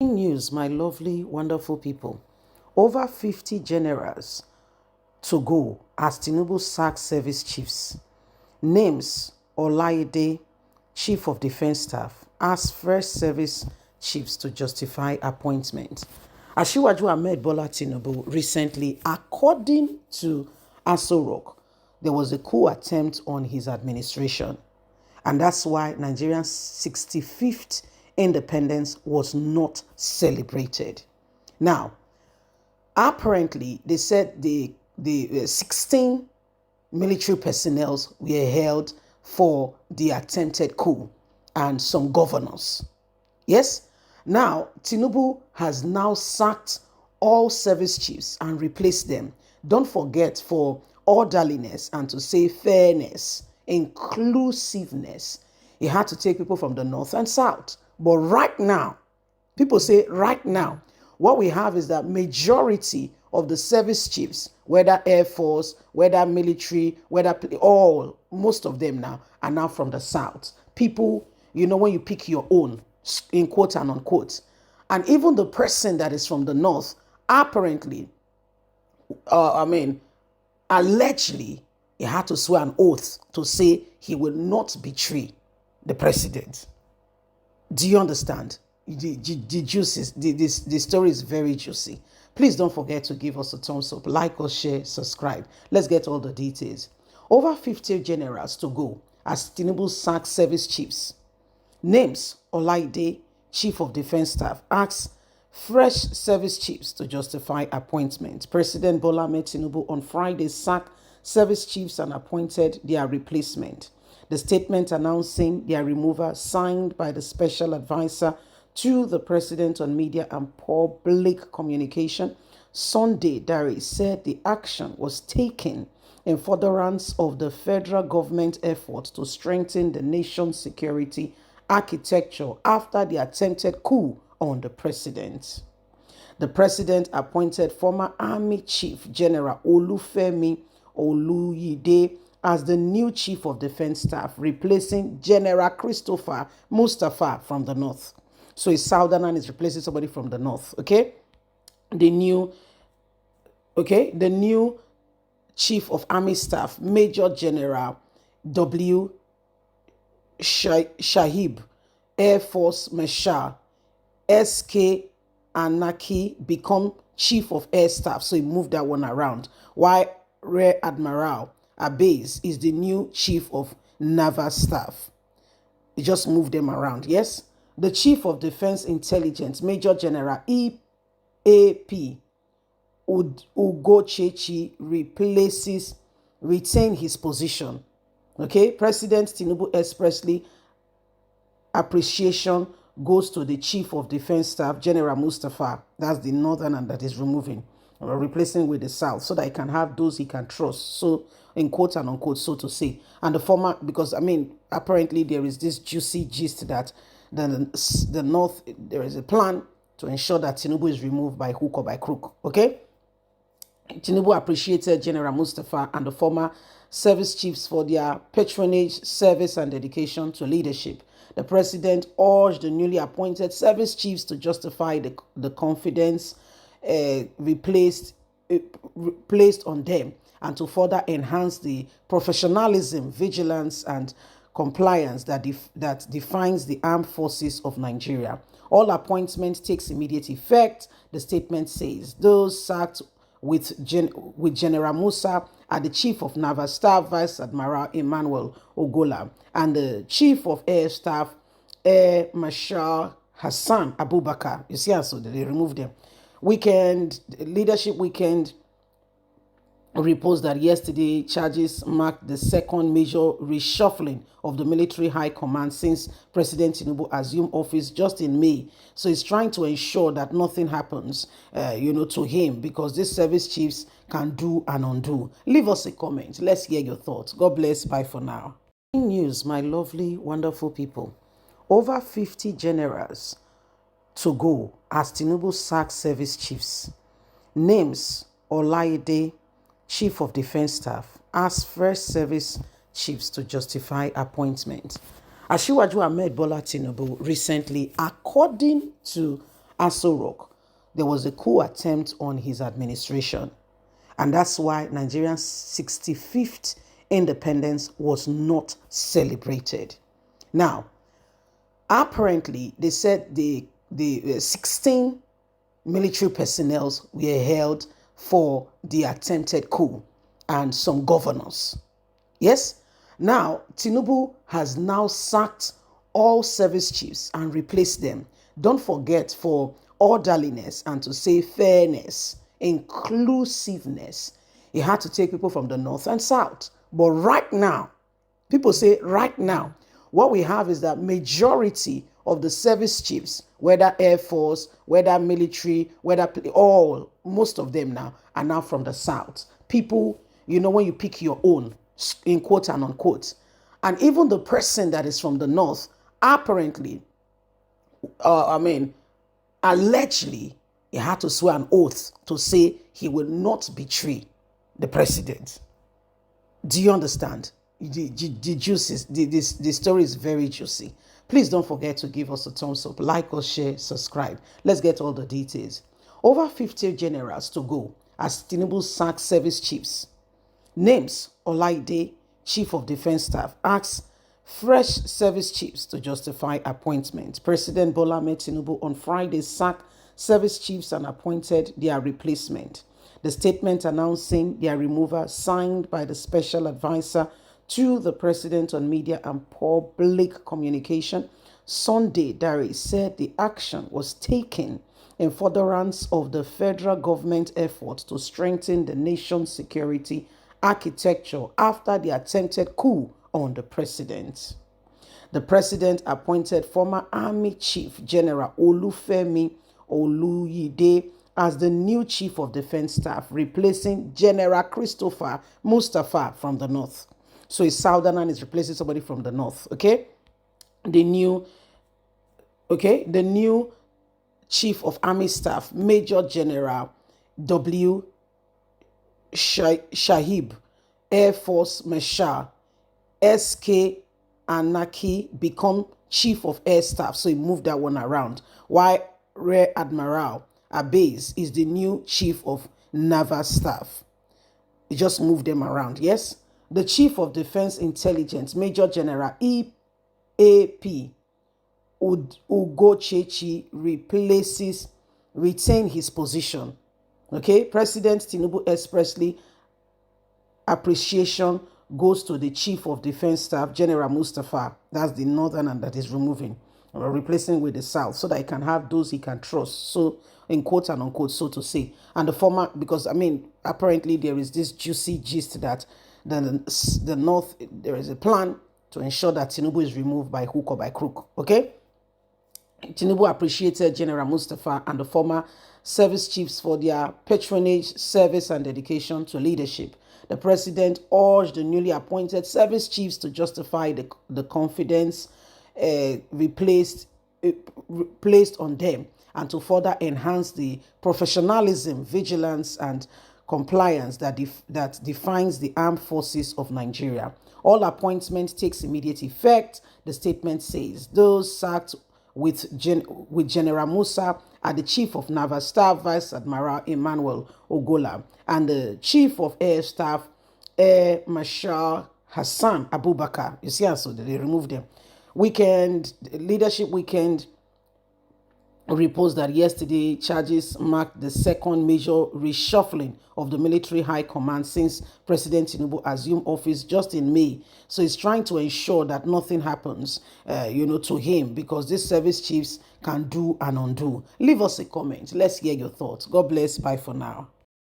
News, my lovely, wonderful people. Over 50 generals to go as Tinubu sacks service chiefs. Names: Olaide, Chief of Defense Staff, as first service chiefs to justify appointment. Asiwaju Ahmed Bola Tinubu recently, according to Aso Rock, there was a coup attempt on his administration. And that's why Nigeria's 65th independence was not celebrated. Now, apparently, they said the 16 military personnel were held for the attempted coup and some governors. Yes? Now, Tinubu has now sacked all service chiefs and replaced them. Don't forget, for orderliness and to say fairness, inclusiveness, he had to take people from the north and south. But right now, people say right now, what we have is that majority of the service chiefs, whether Air Force, whether military, most of them now are now from the south. People, when you pick your own, in quote and unquote. And even the person that is from the north, apparently, allegedly, he had to swear an oath to say he will not betray the president. Do you understand? The story is very juicy. Please don't forget to give us a thumbs up, like or share, subscribe. Let's get all the details. Over 50 generals to go as Tinubu sacks service chiefs. Names: Olaide, Chief of Defense Staff, asks fresh service chiefs to justify appointment. President Bola Ahmed Tinubu on Friday sacked service chiefs and appointed their replacement. The statement announcing their removal, signed by the special advisor to the president on media and public communication, Sunday Dare, said the action was taken in furtherance of the federal government effort to strengthen the nation's security architecture after the attempted coup on the president. The president appointed former Army Chief General Olufemi Oluyide as the new Chief of Defense Staff, replacing General Christopher Mustafa from the north. So a southerner is replacing somebody from the north, okay? The new Chief of Army Staff, Major General W. Shahib, Air Force Marshal S.K. Anaki, become Chief of Air Staff. So he moved that one around. While Rear Admiral Abase is the new Chief of Naval Staff. He just moved them around, yes? The Chief of Defense Intelligence, Major General E.A.P. Ugochechi, retain his position. Okay, President Tinubu expressly appreciation goes to the Chief of Defense Staff, General Mustafa. That's the northern and that is removing or replacing with the south, so that he can have those he can trust. So, in quote and unquote, so to say. And the former, because apparently there is this juicy gist that the north, there is a plan to ensure that Tinubu is removed by hook or by crook. Okay. Tinubu appreciated General Mustafa and the former service chiefs for their patronage, service, and dedication to leadership. The president urged the newly appointed service chiefs to justify the confidence placed on them and to further enhance the professionalism, vigilance, and compliance that defines the armed forces of Nigeria. All appointments takes immediate effect, the statement says. Those sacked with General Musa are the Chief of Naval Staff, Vice Admiral Emmanuel Ogola, and the Chief of Air Staff, Air Marshal Hassan Abubakar. You see, so they removed them. Leadership Weekend reports that yesterday charges marked the second major reshuffling of the military high command since President Tinubu assumed office just in May. So he's trying to ensure that nothing happens, to him, because these service chiefs can do and undo. Leave us a comment. Let's hear your thoughts. God bless. Bye for now. News, my lovely, wonderful people. Over 50 generals to go as Tinubu sacks service chiefs. Names: Olaide, Chief of Defense Staff, asks first service chiefs to justify appointment. Asiwaju Ahmed Bola Tinubu recently, according to Aso Rock, there was a coup attempt on his administration. And that's why Nigeria's 65th independence was not celebrated. Now, apparently, they said the 16 military personnel were held for the attempted coup and some governors. Yes? Now, Tinubu has now sacked all service chiefs and replaced them. Don't forget, for orderliness and to say fairness, inclusiveness, he had to take people from the north and south. But right now, people say right now, what we have is that majority of the service chiefs, whether Air Force, whether military, whether all, most of them now are now from the south. People, when you pick your own, in quote and unquote. And even the person that is from the north, apparently, allegedly, he had to swear an oath to say he will not betray the president. Do you understand? The juices, the story is very juicy. Please don't forget to give us a thumbs up, like or share, subscribe. Let's get all the details. Over 50 generals to go as Tinubu sacks service chiefs. Names: Olaide, Chief of Defense Staff, asks fresh service chiefs to justify appointment. President Bola Ahmed Tinubu on Friday sacked service chiefs and appointed their replacement. The statement announcing their removal, signed by the special advisor to the president on media and public communication, Sunday Dare, said the action was taken in furtherance of the federal government effort to strengthen the nation's security architecture after the attempted coup on the president. The president appointed former Army Chief General Olufemi Oluyide as the new Chief of Defense Staff, replacing General Christopher Mustafa from the north. So a southerner is replacing somebody from the north, okay? The new Chief of Army Staff, Major General W. Shahib, Air Force Marshal S.K. Anaki, become Chief of Air Staff. So he moved that one around. While Rear Admiral Abase is the new Chief of Naval Staff. He just moved them around, yes? The Chief of Defense Intelligence, Major General E.A.P. Ugochechi, retain his position. Okay, President Tinubu expressly appreciation goes to the Chief of Defense Staff, General Mustafa. That's the northern and that is removing or replacing with the south, so that he can have those he can trust. So, in quote and unquote, so to say. And the former, because apparently there is this juicy gist that the north, there is a plan to ensure that Tinubu is removed by hook or by crook. Okay. Tinubu appreciated General Mustafa and the former service chiefs for their patronage, service, and dedication to leadership. The president urged the newly appointed service chiefs to justify the confidence placed on them and to further enhance the professionalism, vigilance, and compliance that defines the armed forces of Nigeria. All appointments takes immediate effect, the statement says. Those sacked with General Musa are the Chief of Naval Staff, Vice Admiral Emmanuel Ogola, and the Chief of Air Staff, Air Marshal Hassan Abubakar. You see, so they removed them. Leadership Weekend reports that yesterday charges marked the second major reshuffling of the military high command since President Tinubu assumed office just in May. So he's trying to ensure that nothing happens, to him, because these service chiefs can do and undo. Leave us a comment. Let's hear your thoughts. God bless. Bye for now.